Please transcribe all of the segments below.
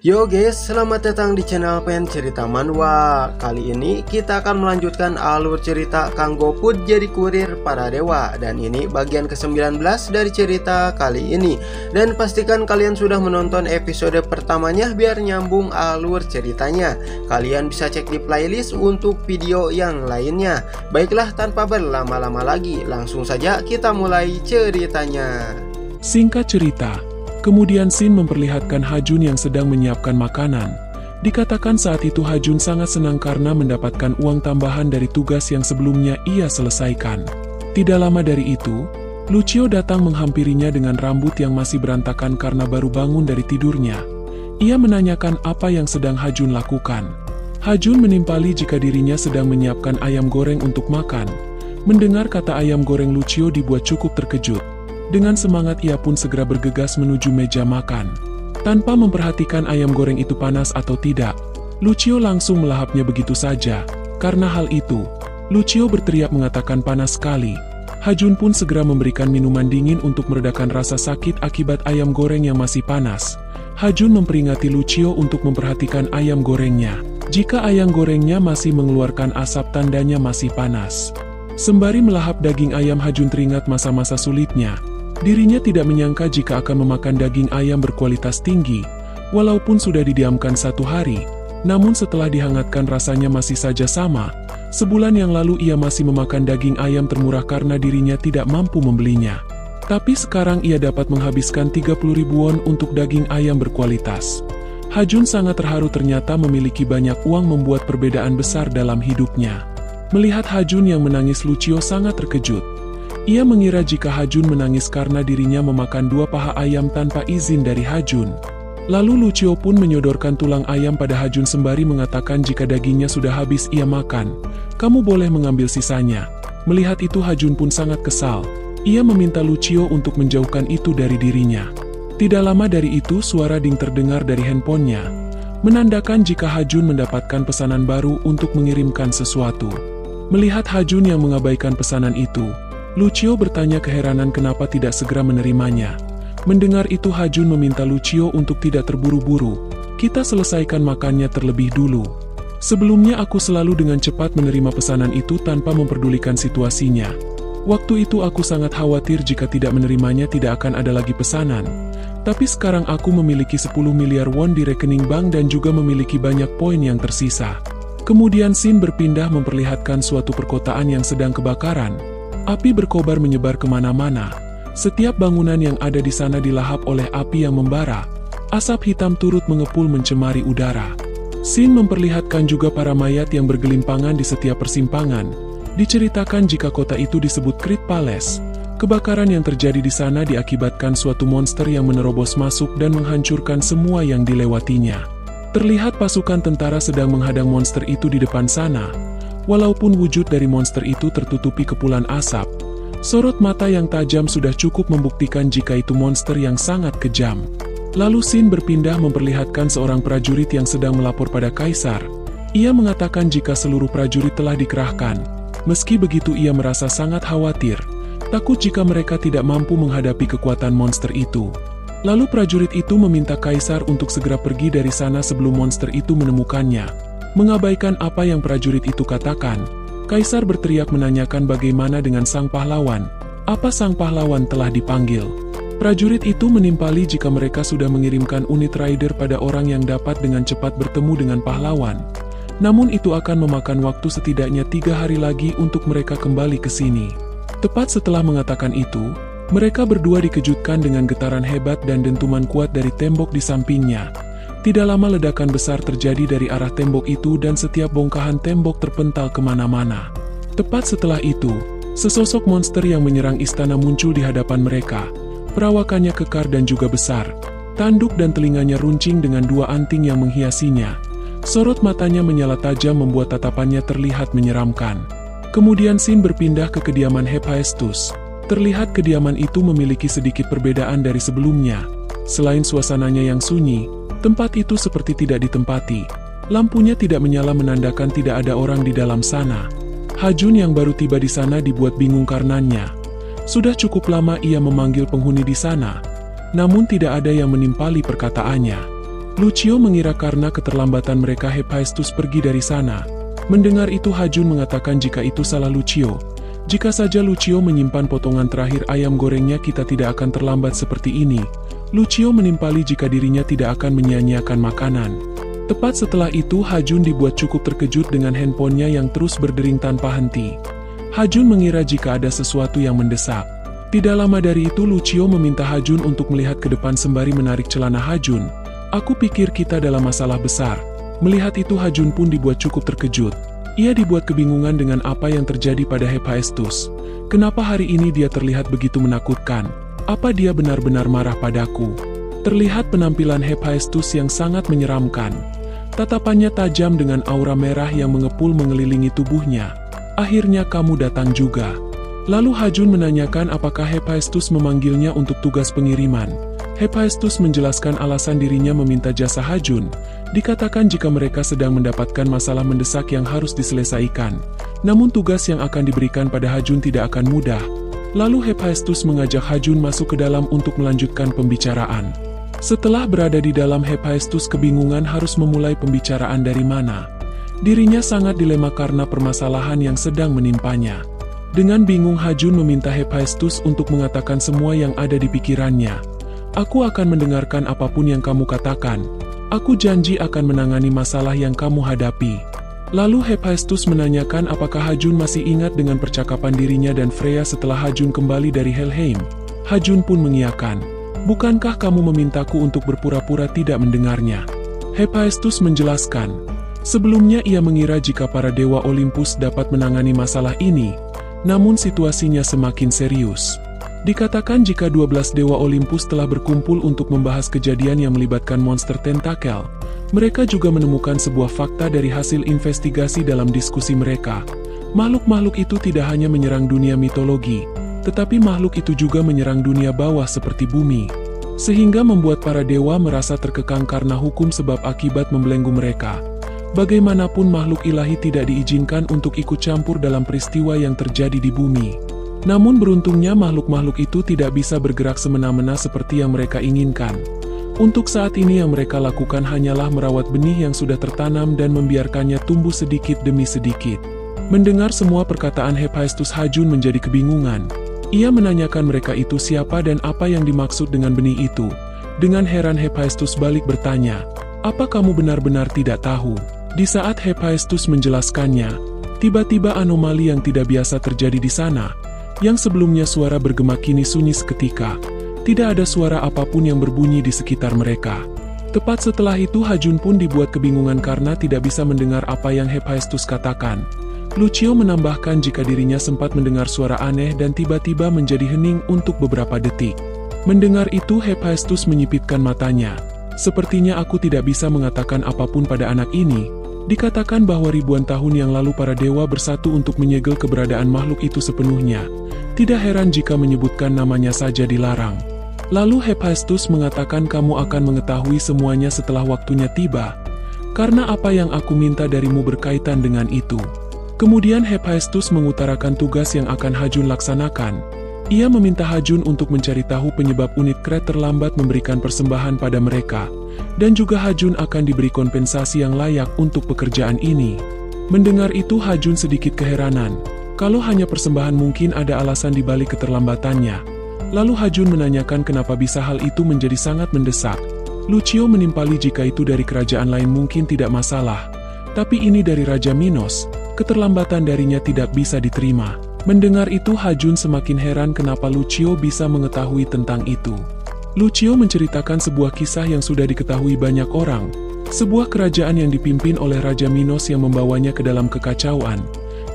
Yo guys, selamat datang di channel Pen Cerita Manhwa. Kali ini kita akan melanjutkan alur cerita Kang Go-put jadi kurir para dewa. Dan ini bagian ke-19 dari cerita kali ini. Dan pastikan kalian sudah menonton episode pertamanya biar nyambung alur ceritanya. Kalian bisa cek di playlist untuk video yang lainnya. Baiklah, tanpa berlama-lama lagi, langsung saja kita mulai ceritanya. Singkat cerita, kemudian Shin memperlihatkan Hajun yang sedang menyiapkan makanan. Dikatakan saat itu Hajun sangat senang karena mendapatkan uang tambahan dari tugas yang sebelumnya ia selesaikan. Tidak lama dari itu, Lucio datang menghampirinya dengan rambut yang masih berantakan karena baru bangun dari tidurnya. Ia menanyakan apa yang sedang Hajun lakukan. Hajun menimpali jika dirinya sedang menyiapkan ayam goreng untuk makan. Mendengar kata ayam goreng, Lucio dibuat cukup terkejut. Dengan semangat ia pun segera bergegas menuju meja makan. Tanpa memperhatikan ayam goreng itu panas atau tidak, Lucio langsung melahapnya begitu saja. Karena hal itu, Lucio berteriak mengatakan panas sekali. Hajun pun segera memberikan minuman dingin untuk meredakan rasa sakit akibat ayam goreng yang masih panas. Hajun memperingati Lucio untuk memperhatikan ayam gorengnya. Jika ayam gorengnya masih mengeluarkan asap, tandanya masih panas. Sembari melahap daging ayam, Hajun teringat masa-masa sulitnya. Dirinya tidak menyangka jika akan memakan daging ayam berkualitas tinggi, walaupun sudah didiamkan 1 hari, namun setelah dihangatkan rasanya masih saja sama. Sebulan yang lalu ia masih memakan daging ayam termurah karena dirinya tidak mampu membelinya. Tapi sekarang ia dapat menghabiskan 30.000 won untuk daging ayam berkualitas. Hajun sangat terharu, ternyata memiliki banyak uang membuat perbedaan besar dalam hidupnya. Melihat Hajun yang menangis, Lucio sangat terkejut. Ia mengira jika Hajun menangis karena dirinya memakan 2 paha ayam tanpa izin dari Hajun. Lalu Lucio pun menyodorkan tulang ayam pada Hajun sembari mengatakan jika dagingnya sudah habis ia makan, kamu boleh mengambil sisanya. Melihat itu Hajun pun sangat kesal. Ia meminta Lucio untuk menjauhkan itu dari dirinya. Tidak lama dari itu suara ding terdengar dari handphonenya, menandakan jika Hajun mendapatkan pesanan baru untuk mengirimkan sesuatu. Melihat Hajun yang mengabaikan pesanan itu, Lucio bertanya keheranan kenapa tidak segera menerimanya. Mendengar itu Hajun meminta Lucio untuk tidak terburu-buru. Kita selesaikan makannya terlebih dulu. Sebelumnya aku selalu dengan cepat menerima pesanan itu tanpa memperdulikan situasinya. Waktu itu aku sangat khawatir jika tidak menerimanya tidak akan ada lagi pesanan. Tapi sekarang aku memiliki 10 miliar won di rekening bank dan juga memiliki banyak poin yang tersisa. Kemudian Shin berpindah memperlihatkan suatu perkotaan yang sedang kebakaran. Api berkobar menyebar kemana-mana. Setiap bangunan yang ada di sana dilahap oleh api yang membara. Asap hitam turut mengepul mencemari udara. Shin memperlihatkan juga para mayat yang bergelimpangan di setiap persimpangan. Diceritakan jika kota itu disebut Crit Palace. Kebakaran yang terjadi di sana diakibatkan suatu monster yang menerobos masuk dan menghancurkan semua yang dilewatinya. Terlihat pasukan tentara sedang menghadang monster itu di depan sana. Walaupun wujud dari monster itu tertutupi kepulan asap, sorot mata yang tajam sudah cukup membuktikan jika itu monster yang sangat kejam. Lalu Shin berpindah memperlihatkan seorang prajurit yang sedang melapor pada kaisar. Ia mengatakan jika seluruh prajurit telah dikerahkan. Meski begitu ia merasa sangat khawatir, takut jika mereka tidak mampu menghadapi kekuatan monster itu. Lalu prajurit itu meminta kaisar untuk segera pergi dari sana sebelum monster itu menemukannya. Mengabaikan apa yang prajurit itu katakan, kaisar berteriak menanyakan bagaimana dengan sang pahlawan. Apa sang pahlawan telah dipanggil? Prajurit itu menimpali jika mereka sudah mengirimkan unit rider pada orang yang dapat dengan cepat bertemu dengan pahlawan. Namun itu akan memakan waktu setidaknya 3 hari lagi untuk mereka kembali ke sini. Tepat setelah mengatakan itu, mereka berdua dikejutkan dengan getaran hebat dan dentuman kuat dari tembok di sampingnya. Tidak lama ledakan besar terjadi dari arah tembok itu dan setiap bongkahan tembok terpental kemana-mana. Tepat setelah itu, sesosok monster yang menyerang istana muncul di hadapan mereka. Perawakannya kekar dan juga besar. Tanduk dan telinganya runcing dengan 2 anting yang menghiasinya. Sorot matanya menyala tajam membuat tatapannya terlihat menyeramkan. Kemudian Shin berpindah ke kediaman Hephaestus. Terlihat kediaman itu memiliki sedikit perbedaan dari sebelumnya. Selain suasananya yang sunyi, tempat itu seperti tidak ditempati. Lampunya tidak menyala menandakan tidak ada orang di dalam sana. Hajun yang baru tiba di sana dibuat bingung karenanya. Sudah cukup lama ia memanggil penghuni di sana, namun tidak ada yang menimpali perkataannya. Lucio mengira karena keterlambatan mereka Hephaestus pergi dari sana. Mendengar itu Hajun mengatakan jika itu salah Lucio. Jika saja Lucio menyimpan potongan terakhir ayam gorengnya kita tidak akan terlambat seperti ini. Lucio menimpali jika dirinya tidak akan menyia-nyiakan makanan. Tepat setelah itu Hajun dibuat cukup terkejut dengan handphonenya yang terus berdering tanpa henti. Hajun mengira jika ada sesuatu yang mendesak. Tidak lama dari itu Lucio meminta Hajun untuk melihat ke depan sembari menarik celana Hajun. Aku pikir kita dalam masalah besar. Melihat itu Hajun pun dibuat cukup terkejut. Ia dibuat kebingungan dengan apa yang terjadi pada Hephaestus. Kenapa hari ini dia terlihat begitu menakutkan? Apa dia benar-benar marah padaku? Terlihat penampilan Hephaestus yang sangat menyeramkan. Tatapannya tajam dengan aura merah yang mengepul mengelilingi tubuhnya. Akhirnya kamu datang juga. Lalu Hajun menanyakan apakah Hephaestus memanggilnya untuk tugas pengiriman. Hephaestus menjelaskan alasan dirinya meminta jasa Hajun. Dikatakan jika mereka sedang mendapatkan masalah mendesak yang harus diselesaikan. Namun tugas yang akan diberikan pada Hajun tidak akan mudah. Lalu Hephaestus mengajak Hajun masuk ke dalam untuk melanjutkan pembicaraan. Setelah berada di dalam Hephaestus kebingungan harus memulai pembicaraan dari mana. Dirinya sangat dilema karena permasalahan yang sedang menimpanya. Dengan bingung Hajun meminta Hephaestus untuk mengatakan semua yang ada di pikirannya. Aku akan mendengarkan apapun yang kamu katakan. Aku janji akan menangani masalah yang kamu hadapi. Lalu Hephaestus menanyakan apakah Hajun masih ingat dengan percakapan dirinya dan Freya setelah Hajun kembali dari Helheim. Hajun pun mengiyakan. Bukankah kamu memintaku untuk berpura-pura tidak mendengarnya? Hephaestus menjelaskan. Sebelumnya ia mengira jika para dewa Olympus dapat menangani masalah ini. Namun situasinya semakin serius. Dikatakan jika 12 dewa Olympus telah berkumpul untuk membahas kejadian yang melibatkan monster tentakel, mereka juga menemukan sebuah fakta dari hasil investigasi dalam diskusi mereka. Makhluk-makhluk itu tidak hanya menyerang dunia mitologi, tetapi makhluk itu juga menyerang dunia bawah seperti bumi. Sehingga membuat para dewa merasa terkekang karena hukum sebab akibat membelenggu mereka. Bagaimanapun makhluk ilahi tidak diizinkan untuk ikut campur dalam peristiwa yang terjadi di bumi. Namun beruntungnya makhluk-makhluk itu tidak bisa bergerak semena-mena seperti yang mereka inginkan. Untuk saat ini yang mereka lakukan hanyalah merawat benih yang sudah tertanam dan membiarkannya tumbuh sedikit demi sedikit. Mendengar semua perkataan Hephaestus Hajun menjadi kebingungan. Ia menanyakan mereka itu siapa dan apa yang dimaksud dengan benih itu. Dengan heran Hephaestus balik bertanya, apa kamu benar-benar tidak tahu? Di saat Hephaestus menjelaskannya, tiba-tiba anomali yang tidak biasa terjadi di sana. Yang sebelumnya suara bergema kini sunyi seketika. Tidak ada suara apapun yang berbunyi di sekitar mereka. Tepat setelah itu Hajun pun dibuat kebingungan karena tidak bisa mendengar apa yang Hephaestus katakan. Lucio menambahkan jika dirinya sempat mendengar suara aneh dan tiba-tiba menjadi hening untuk beberapa detik. Mendengar itu Hephaestus menyipitkan matanya. Sepertinya aku tidak bisa mengatakan apapun pada anak ini. Dikatakan bahwa ribuan tahun yang lalu para dewa bersatu untuk menyegel keberadaan makhluk itu sepenuhnya. Tidak heran jika menyebutkan namanya saja dilarang. Lalu Hephaestus mengatakan kamu akan mengetahui semuanya setelah waktunya tiba. Karena apa yang aku minta darimu berkaitan dengan itu. Kemudian Hephaestus mengutarakan tugas yang akan Hajun laksanakan. Ia meminta Hajun untuk mencari tahu penyebab unit Kret terlambat memberikan persembahan pada mereka. Dan juga Hajun akan diberi kompensasi yang layak untuk pekerjaan ini. Mendengar itu Hajun sedikit keheranan. Kalau hanya persembahan mungkin ada alasan dibalik keterlambatannya. Lalu Hajun menanyakan kenapa bisa hal itu menjadi sangat mendesak. Lucio menimpali jika itu dari kerajaan lain mungkin tidak masalah. Tapi ini dari Raja Minos, keterlambatan darinya tidak bisa diterima. Mendengar itu Hajun semakin heran kenapa Lucio bisa mengetahui tentang itu. Lucio menceritakan sebuah kisah yang sudah diketahui banyak orang. Sebuah kerajaan yang dipimpin oleh Raja Minos yang membawanya ke dalam kekacauan.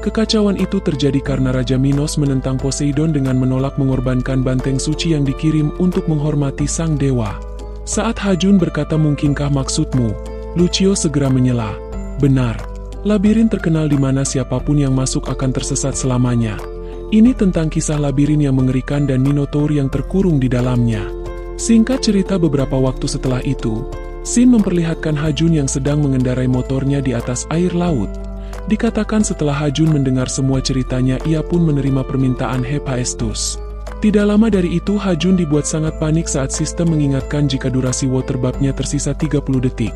Kekacauan itu terjadi karena Raja Minos menentang Poseidon dengan menolak mengorbankan banteng suci yang dikirim untuk menghormati sang dewa. Saat Hajun berkata mungkinkah maksudmu, Lucio segera menyela. Benar. Labirin terkenal di mana siapapun yang masuk akan tersesat selamanya. Ini tentang kisah labirin yang mengerikan dan Minotaur yang terkurung di dalamnya. Singkat cerita beberapa waktu setelah itu, Sin memperlihatkan Hajun yang sedang mengendarai motornya di atas air laut. Dikatakan setelah Hajun mendengar semua ceritanya ia pun menerima permintaan Hephaestus. Tidak lama dari itu Hajun dibuat sangat panik saat sistem mengingatkan jika durasi waterbubnya tersisa 30 detik.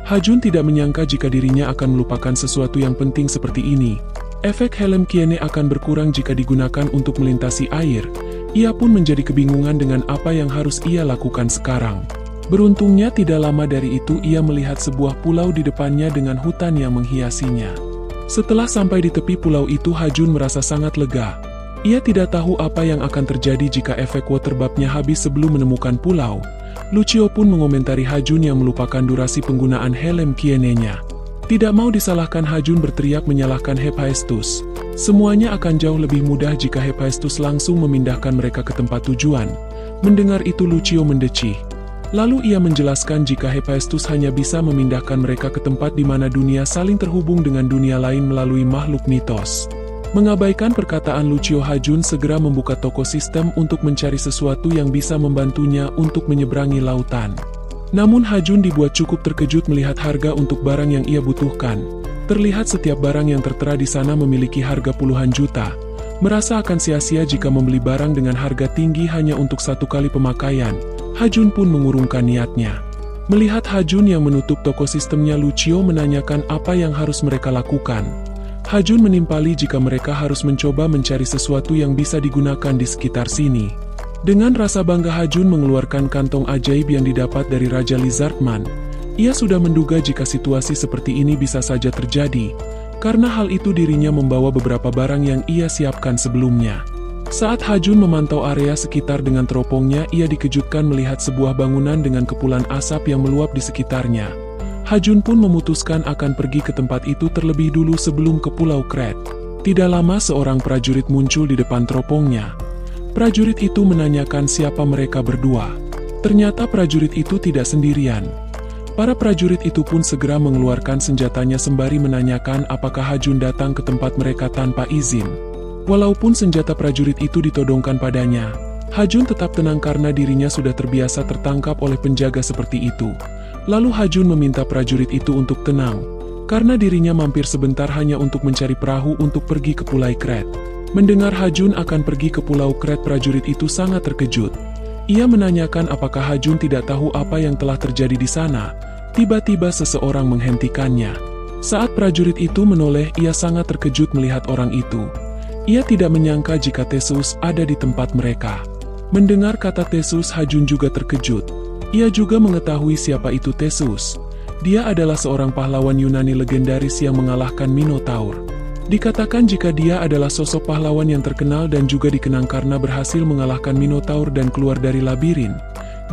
Hajun tidak menyangka jika dirinya akan melupakan sesuatu yang penting seperti ini. Efek helm Kiene akan berkurang jika digunakan untuk melintasi air. Ia pun menjadi kebingungan dengan apa yang harus ia lakukan sekarang. Beruntungnya tidak lama dari itu ia melihat sebuah pulau di depannya dengan hutan yang menghiasinya. Setelah sampai di tepi pulau itu Hajun merasa sangat lega. Ia tidak tahu apa yang akan terjadi jika efek waterbubnya habis sebelum menemukan pulau. Lucio pun mengomentari Hajun yang melupakan durasi penggunaan helm Kiene-nya. Tidak mau disalahkan Hajun berteriak menyalahkan Hephaestus. Semuanya akan jauh lebih mudah jika Hephaestus langsung memindahkan mereka ke tempat tujuan. Mendengar itu Lucio mendecih. Lalu ia menjelaskan jika Hephaestus hanya bisa memindahkan mereka ke tempat di mana dunia saling terhubung dengan dunia lain melalui makhluk mitos. Mengabaikan perkataan Lucio, Hajun segera membuka toko sistem untuk mencari sesuatu yang bisa membantunya untuk menyeberangi lautan. Namun Hajun dibuat cukup terkejut melihat harga untuk barang yang ia butuhkan. Terlihat setiap barang yang tertera di sana memiliki harga puluhan juta. Merasa akan sia-sia jika membeli barang dengan harga tinggi hanya untuk satu kali pemakaian. Hajun pun mengurungkan niatnya. Melihat Hajun yang menutup toko sistemnya, Lucio menanyakan apa yang harus mereka lakukan. Hajun menimpali jika mereka harus mencoba mencari sesuatu yang bisa digunakan di sekitar sini. Dengan rasa bangga Hajun mengeluarkan kantong ajaib yang didapat dari Raja Lizardman. Ia sudah menduga jika situasi seperti ini bisa saja terjadi. Karena hal itu dirinya membawa beberapa barang yang ia siapkan sebelumnya. Saat Hajun memantau area sekitar dengan teropongnya, ia dikejutkan melihat sebuah bangunan dengan kepulan asap yang meluap di sekitarnya. Hajun pun memutuskan akan pergi ke tempat itu terlebih dulu sebelum ke Pulau Kret. Tidak lama seorang prajurit muncul di depan teropongnya. Prajurit itu menanyakan siapa mereka berdua. Ternyata prajurit itu tidak sendirian. Para prajurit itu pun segera mengeluarkan senjatanya sembari menanyakan apakah Hajun datang ke tempat mereka tanpa izin. Walaupun senjata prajurit itu ditodongkan padanya, Hajun tetap tenang karena dirinya sudah terbiasa tertangkap oleh penjaga seperti itu. Lalu Hajun meminta prajurit itu untuk tenang, karena dirinya mampir sebentar hanya untuk mencari perahu untuk pergi ke Pulau Kret. Mendengar Hajun akan pergi ke Pulau Kret, prajurit itu sangat terkejut. Ia menanyakan apakah Hajun tidak tahu apa yang telah terjadi di sana. Tiba-tiba seseorang menghentikannya. Saat prajurit itu menoleh, ia sangat terkejut melihat orang itu. Ia tidak menyangka jika Theseus ada di tempat mereka. Mendengar kata Theseus, Hajun juga terkejut. Ia juga mengetahui siapa itu Theseus. Dia adalah seorang pahlawan Yunani legendaris yang mengalahkan Minotaur. Dikatakan jika dia adalah sosok pahlawan yang terkenal dan juga dikenang karena berhasil mengalahkan Minotaur dan keluar dari labirin.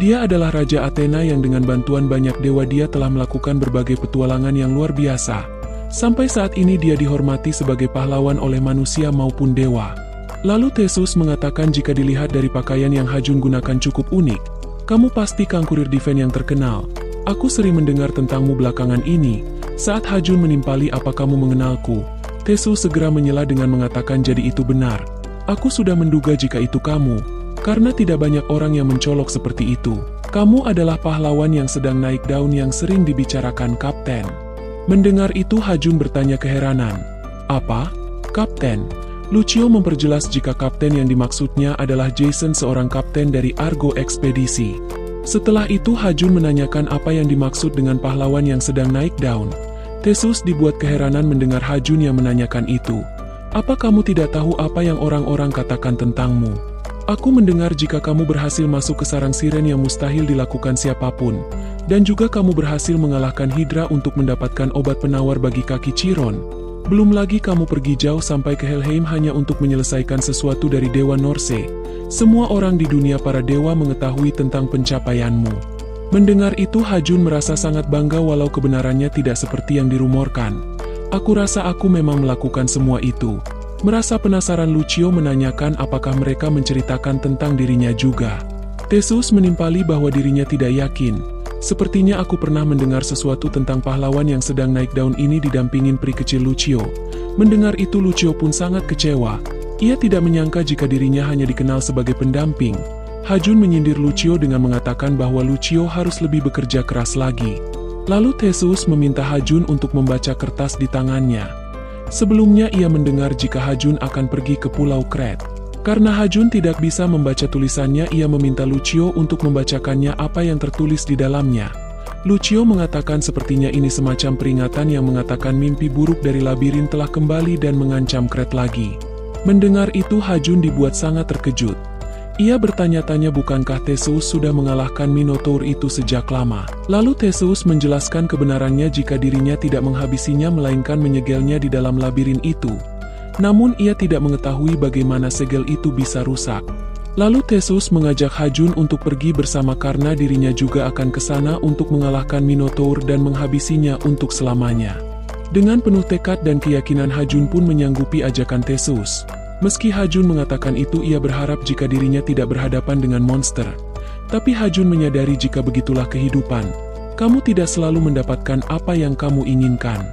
Dia adalah Raja Athena yang dengan bantuan banyak dewa dia telah melakukan berbagai petualangan yang luar biasa. Sampai saat ini dia dihormati sebagai pahlawan oleh manusia maupun dewa. Lalu Theseus mengatakan jika dilihat dari pakaian yang Hajun gunakan cukup unik, kamu pasti Kang Kurir Diven yang terkenal. Aku sering mendengar tentangmu belakangan ini. Saat Hajun menimpali apa kamu mengenalku, Theseus segera menyela dengan mengatakan jadi itu benar. Aku sudah menduga jika itu kamu, karena tidak banyak orang yang mencolok seperti itu. Kamu adalah pahlawan yang sedang naik daun yang sering dibicarakan Kapten. Mendengar itu Hajun bertanya keheranan. Apa? Kapten? Lucio memperjelas jika kapten yang dimaksudnya adalah Jason, seorang kapten dari Argo Ekspedisi. Setelah itu Hajun menanyakan apa yang dimaksud dengan pahlawan yang sedang naik daun. Theseus dibuat keheranan mendengar Hajun yang menanyakan itu. Apa kamu tidak tahu apa yang orang-orang katakan tentangmu? Aku mendengar jika kamu berhasil masuk ke sarang siren yang mustahil dilakukan siapapun. Dan juga kamu berhasil mengalahkan Hydra untuk mendapatkan obat penawar bagi kaki Chiron. Belum lagi kamu pergi jauh sampai ke Helheim hanya untuk menyelesaikan sesuatu dari Dewa Norse. Semua orang di dunia para dewa mengetahui tentang pencapaianmu. Mendengar itu Hajun merasa sangat bangga walau kebenarannya tidak seperti yang dirumorkan. Aku rasa aku memang melakukan semua itu. Merasa penasaran, Lucio menanyakan apakah mereka menceritakan tentang dirinya juga. Theseus menimpali bahwa dirinya tidak yakin. Sepertinya aku pernah mendengar sesuatu tentang pahlawan yang sedang naik daun ini didampingin peri kecil Lucio. Mendengar itu Lucio pun sangat kecewa. Ia tidak menyangka jika dirinya hanya dikenal sebagai pendamping. Hajun menyindir Lucio dengan mengatakan bahwa Lucio harus lebih bekerja keras lagi. Lalu Theseus meminta Hajun untuk membaca kertas di tangannya. Sebelumnya ia mendengar jika Hajun akan pergi ke Pulau Kret. Karena Hajun tidak bisa membaca tulisannya, ia meminta Lucio untuk membacakannya apa yang tertulis di dalamnya. Lucio mengatakan sepertinya ini semacam peringatan yang mengatakan mimpi buruk dari labirin telah kembali dan mengancam Kret lagi. Mendengar itu Hajun dibuat sangat terkejut. Ia bertanya-tanya bukankah Theseus sudah mengalahkan Minotaur itu sejak lama. Lalu Theseus menjelaskan kebenarannya jika dirinya tidak menghabisinya melainkan menyegelnya di dalam labirin itu. Namun ia tidak mengetahui bagaimana segel itu bisa rusak. Lalu Theseus mengajak Hajun untuk pergi bersama karena dirinya juga akan ke sana untuk mengalahkan Minotaur dan menghabisinya untuk selamanya. Dengan penuh tekad dan keyakinan Hajun pun menyanggupi ajakan Theseus. Meski Hajun mengatakan itu, ia berharap jika dirinya tidak berhadapan dengan monster. Tapi Hajun menyadari jika begitulah kehidupan. Kamu tidak selalu mendapatkan apa yang kamu inginkan.